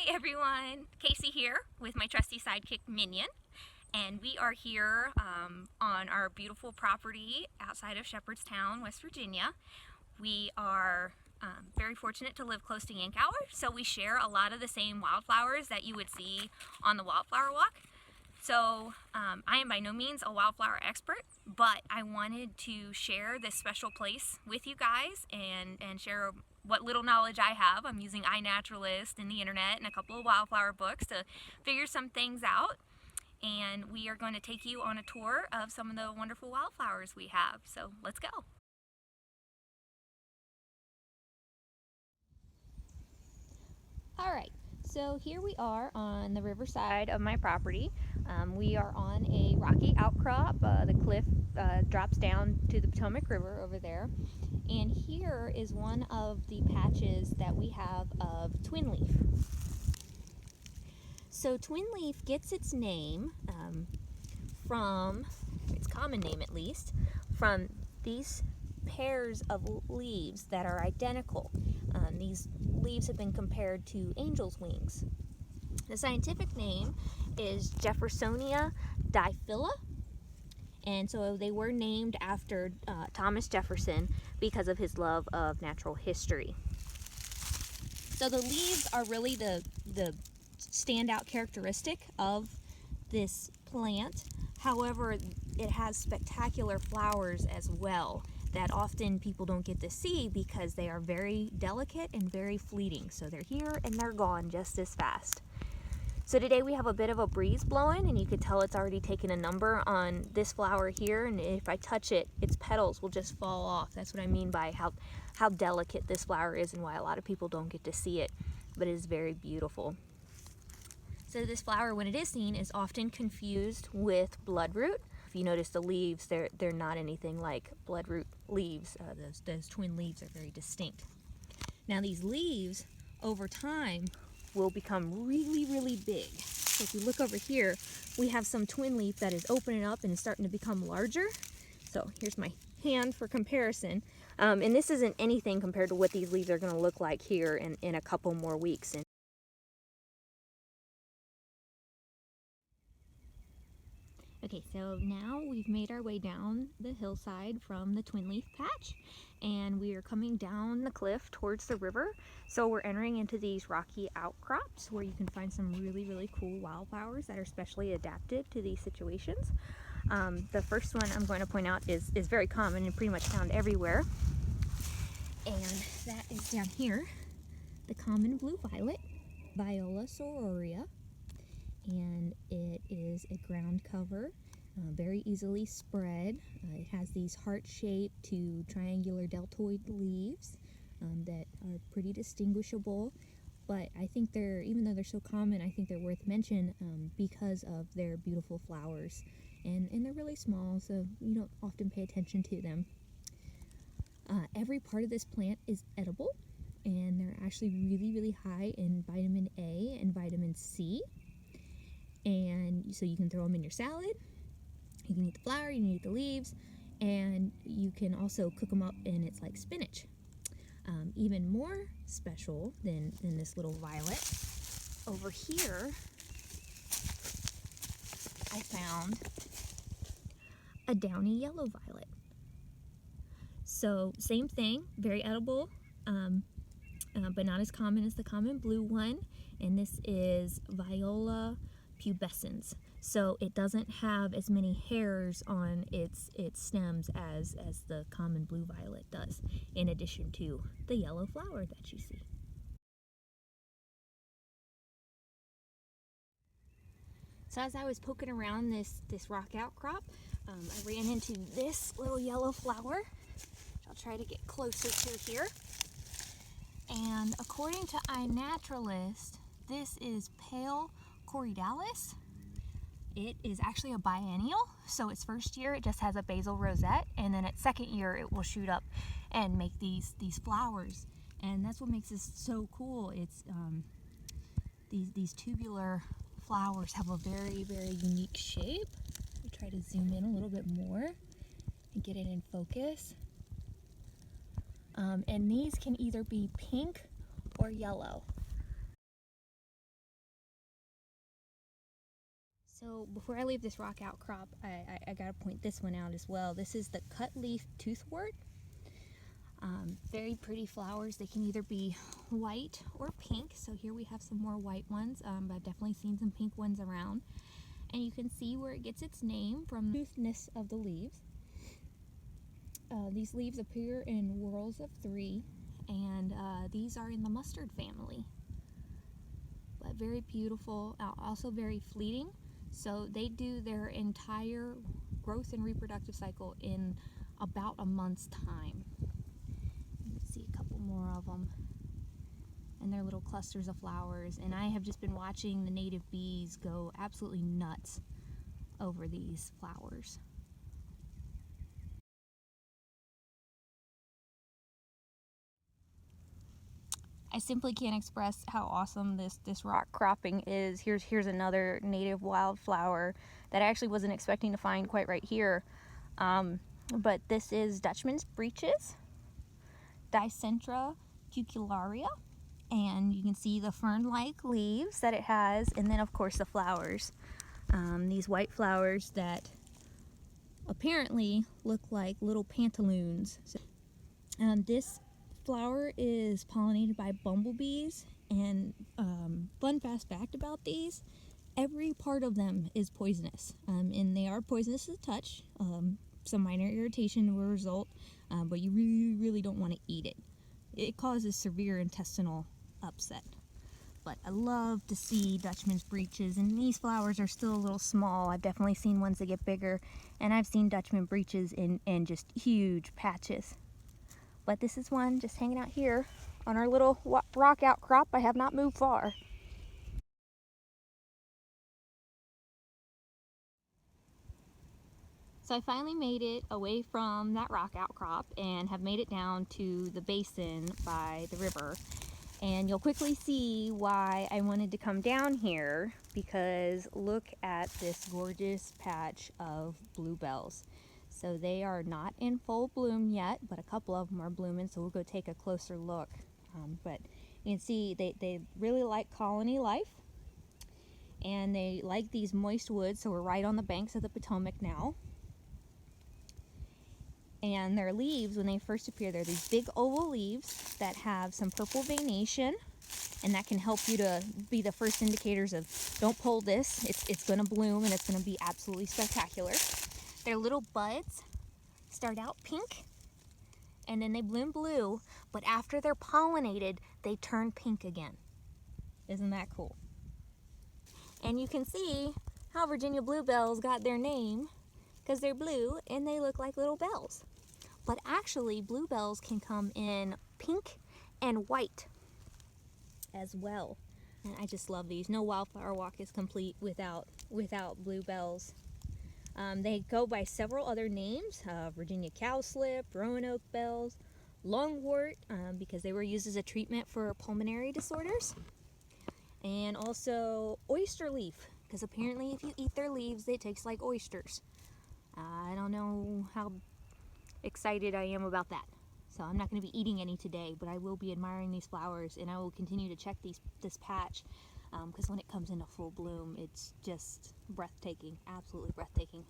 everyone, Casey here with my trusty sidekick Minion, and we are here on our beautiful property outside of Shepherdstown, West Virginia. We are very fortunate to live close to Yankauer, so we share a lot of the same wildflowers that you would see on the Wildflower Walk. So I am by no means a wildflower expert, but I wanted to share this special place with you guys and share what little knowledge I have. I'm using iNaturalist and the internet and a couple of wildflower books to figure some things out. And we are going to take you on a tour of some of the wonderful wildflowers we have. So let's go. All right, so here we are on the riverside of my property. We are on a rocky outcrop. The cliff drops down to the Potomac River over there. And here is one of the patches that we have of twin leaf. So twin leaf gets its name from, its common name at least, from these pairs of leaves that are identical. These leaves have been compared to angel's wings. The scientific name is Jeffersonia diphylla, and so they were named after Thomas Jefferson because of his love of natural history. So the leaves are really the standout characteristic of this plant. However, it has spectacular flowers as well that often people don't get to see because they are very delicate and very fleeting. So they're here and they're gone just as fast. So today we have a bit of a breeze blowing, and you can tell it's already taken a number on this flower here, and if I touch it, its petals will just fall off. That's what I mean by how delicate this flower is and why a lot of people don't get to see it, but it is very beautiful. So this flower, when it is seen, is often confused with bloodroot. If you notice the leaves, they're not anything like bloodroot leaves. Those twin leaves are very distinct. Now these leaves, over time, will become really, really big. So if you look over here, we have some twin leaf that is opening up and starting to become larger. So here's my hand for comparison. And this isn't anything compared to what these leaves are going to look like here in a couple more weeks. Okay, so now we've made our way down the hillside from the twin leaf patch, and we are coming down the cliff towards the river. So we're entering into these rocky outcrops where you can find some really, really cool wildflowers that are specially adapted to these situations. The first one I'm going to point out is very common and pretty much found everywhere, and that is down here, the common blue violet, Viola sororia. And it is a ground cover, very easily spread. It has these heart-shaped to triangular deltoid leaves that are pretty distinguishable, but I think even though they're so common, I think they're worth mention because of their beautiful flowers. And they're really small, so you don't often pay attention to them. Every part of this plant is edible, and they're actually really, really high in vitamin A and vitamin C. And so you can throw them in your salad, you can eat the flower, you can eat the leaves, and you can also cook them up, and it's like spinach. Even more special than this little violet, over here I found a downy yellow violet. So same thing, very edible, but not as common as the common blue one, and this is Viola pubescens. So it doesn't have as many hairs on its stems as the common blue violet does, in addition to the yellow flower that you see. So as I was poking around this rock outcrop, I ran into this little yellow flower, which I'll try to get closer to here. And according to iNaturalist, this is pale Corydalis. It is actually a biennial, so its first year it just has a basal rosette, and then its second year it will shoot up and make these flowers. And that's what makes this so cool. It's these tubular flowers have a very, very unique shape. I'll try to zoom in a little bit more and get it in focus. And these can either be pink or yellow. So before I leave this rock outcrop, I gotta point this one out as well. This is the cut leaf toothwort. Very pretty flowers. They can either be white or pink. So here we have some more white ones, but I've definitely seen some pink ones around. And you can see where it gets its name from the toothness of the leaves. These leaves appear in whorls of 3, and these are in the mustard family. But very beautiful, also very fleeting. So they do their entire growth and reproductive cycle in about a month's time. You can see a couple more of them. And they're little clusters of flowers. And I have just been watching the native bees go absolutely nuts over these flowers. I simply can't express how awesome this rock cropping is. Here's another native wildflower that I actually wasn't expecting to find quite right here. But this is Dutchman's Breeches, Dicentra cucullaria, and you can see the fern-like leaves that it has, and then of course the flowers. These white flowers that apparently look like little pantaloons. This flower is pollinated by bumblebees, and fun fast fact about these, every part of them is poisonous, and they are poisonous to the touch. Some minor irritation will result, but you really don't want to eat it. It causes severe intestinal upset. But I love to see Dutchman's Breeches, and these flowers are still a little small. I've definitely seen ones that get bigger, and I've seen Dutchman Breeches in just huge patches. But this is one just hanging out here on our little rock outcrop. I have not moved far. So I finally made it away from that rock outcrop and have made it down to the basin by the river. And you'll quickly see why I wanted to come down here, because look at this gorgeous patch of bluebells. So they are not in full bloom yet, but a couple of them are blooming, so we'll go take a closer look. But you can see they really like colony life, and they like these moist woods, so we're right on the banks of the Potomac now. And their leaves, when they first appear, they're these big oval leaves that have some purple veination, and that can help you to be the first indicators of, don't pull this, it's going to bloom and it's going to be absolutely spectacular. Their little buds start out pink, and then they bloom blue, but after they're pollinated, they turn pink again. Isn't that cool? And you can see how Virginia bluebells got their name, because they're blue and they look like little bells. But actually, bluebells can come in pink and white as well. And I just love these. No wildflower walk is complete without bluebells. They go by several other names: Virginia cowslip, Roanoke bells, lungwort, because they were used as a treatment for pulmonary disorders, and also oyster leaf, because apparently if you eat their leaves, they taste like oysters. I don't know how excited I am about that. So I'm not going to be eating any today, but I will be admiring these flowers, and I will continue to check this patch, because when it comes into full bloom, it's just breathtaking, absolutely breathtaking.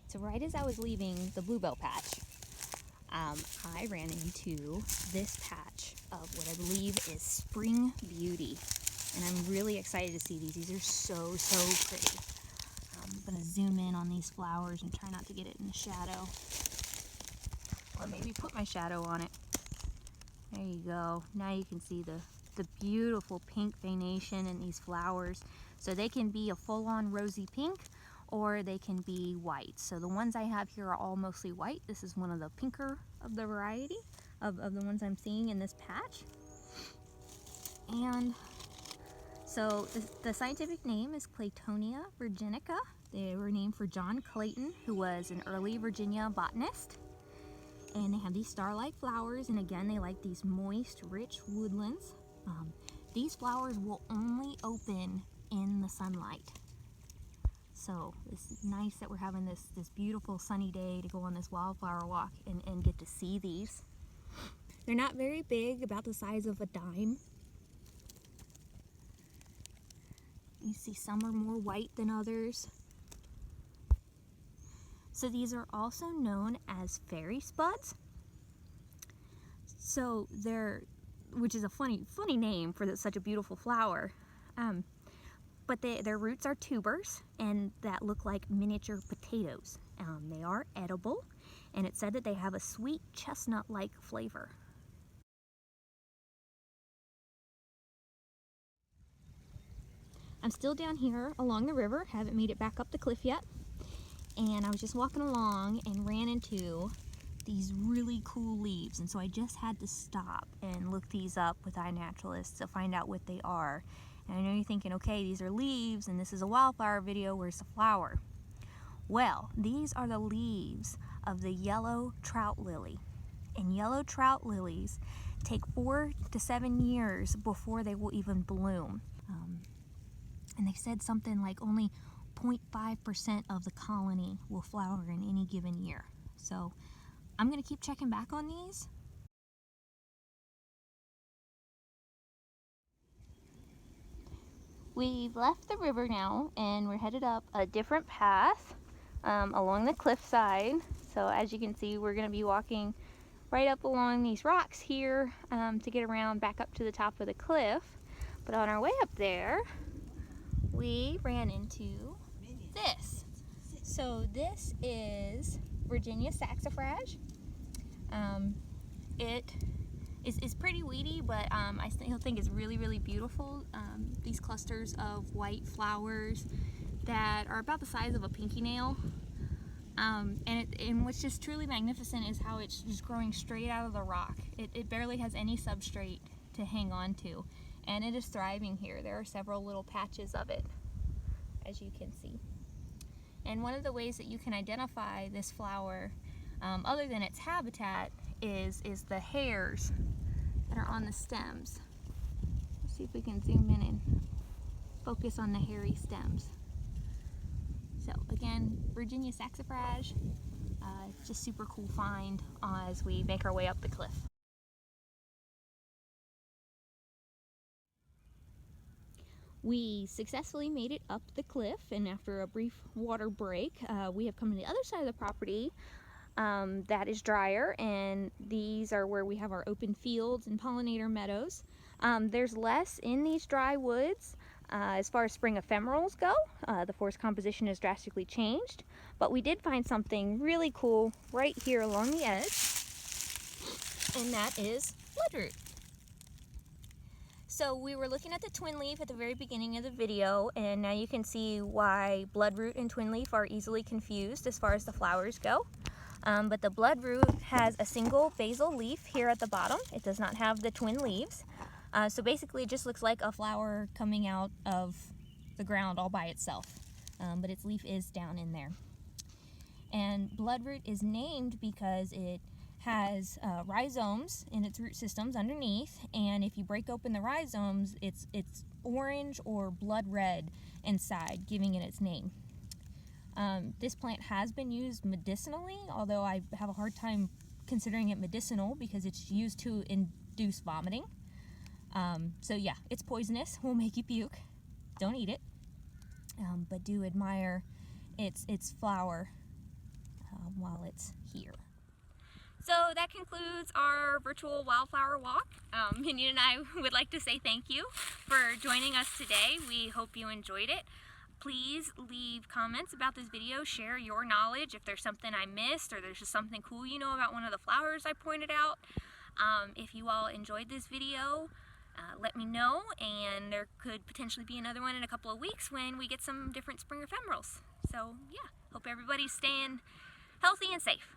So right as I was leaving the bluebell patch, I ran into this patch of what I believe is spring beauty. And I'm really excited to see these. These are so pretty. I'm going to zoom in on these flowers and try not to get it in the shadow. Or maybe put my shadow on it. There you go. Now you can see the beautiful pink veination in these flowers. So they can be a full-on rosy pink, or they can be white. So the ones I have here are all mostly white. This is one of the pinker of the variety of the ones I'm seeing in this patch. And so the scientific name is Claytonia virginica. They were named for John Clayton, who was an early Virginia botanist. And they have these star-like flowers, and again, they like these moist, rich woodlands. These flowers will only open in the sunlight. So it's nice that we're having this beautiful sunny day to go on this wildflower walk and get to see these. They're not very big, about the size of a dime. You see some are more white than others. So these are also known as fairy spuds. So which is a funny name for such a beautiful flower. But their roots are tubers and that look like miniature potatoes. They are edible, and it's said that they have a sweet chestnut-like flavor. I'm still down here along the river, haven't made it back up the cliff yet, and I was just walking along and ran into these really cool leaves, and so I just had to stop and look these up with iNaturalist to find out what they are. And I know you're thinking, okay, these are leaves and this is a wildflower video, where's the flower? Well, these are the leaves of the yellow trout lily, and yellow trout lilies take 4 to 7 years before they will even bloom. And they said something like only 0.5% of the colony will flower in any given year. So I'm gonna keep checking back on these. We've left the river now and we're headed up a different path along the cliffside. So as you can see, we're gonna be walking right up along these rocks here to get around back up to the top of the cliff. But on our way up there, we ran into this. So this is Virginia saxifrage. It is pretty weedy, but I still think it's really beautiful. These clusters of white flowers that are about the size of a pinky nail. And what's just truly magnificent is how it's just growing straight out of the rock. It barely has any substrate to hang on to. And it is thriving here. There are several little patches of it, as you can see. And one of the ways that you can identify this flower, other than its habitat, is the hairs that are on the stems. Let's see if we can zoom in and focus on the hairy stems. So again, Virginia saxifrage, just super cool find as we make our way up the cliff. We successfully made it up the cliff, and after a brief water break, we have come to the other side of the property that is drier, and these are where we have our open fields and pollinator meadows. There's less in these dry woods as far as spring ephemerals go. The forest composition has drastically changed, but we did find something really cool right here along the edge, and that is bloodroot. So we were looking at the twin leaf at the very beginning of the video, and now you can see why bloodroot and twin leaf are easily confused as far as the flowers go. But the bloodroot has a single basal leaf here at the bottom. It does not have the twin leaves. So basically it just looks like a flower coming out of the ground all by itself. But its leaf is down in there. And bloodroot is named because it has rhizomes in its root systems underneath, and if you break open the rhizomes, it's orange or blood red inside, giving it its name. This plant has been used medicinally, although I have a hard time considering it medicinal because it's used to induce vomiting. So yeah, it's poisonous, will make you puke. Don't eat it, but do admire its flower while it's here. So that concludes our virtual wildflower walk. Minion and I would like to say thank you for joining us today. We hope you enjoyed it. Please leave comments about this video, share your knowledge if there's something I missed or there's just something cool you know about one of the flowers I pointed out. If you all enjoyed this video, let me know, and there could potentially be another one in a couple of weeks when we get some different spring ephemerals. So yeah, hope everybody's staying healthy and safe.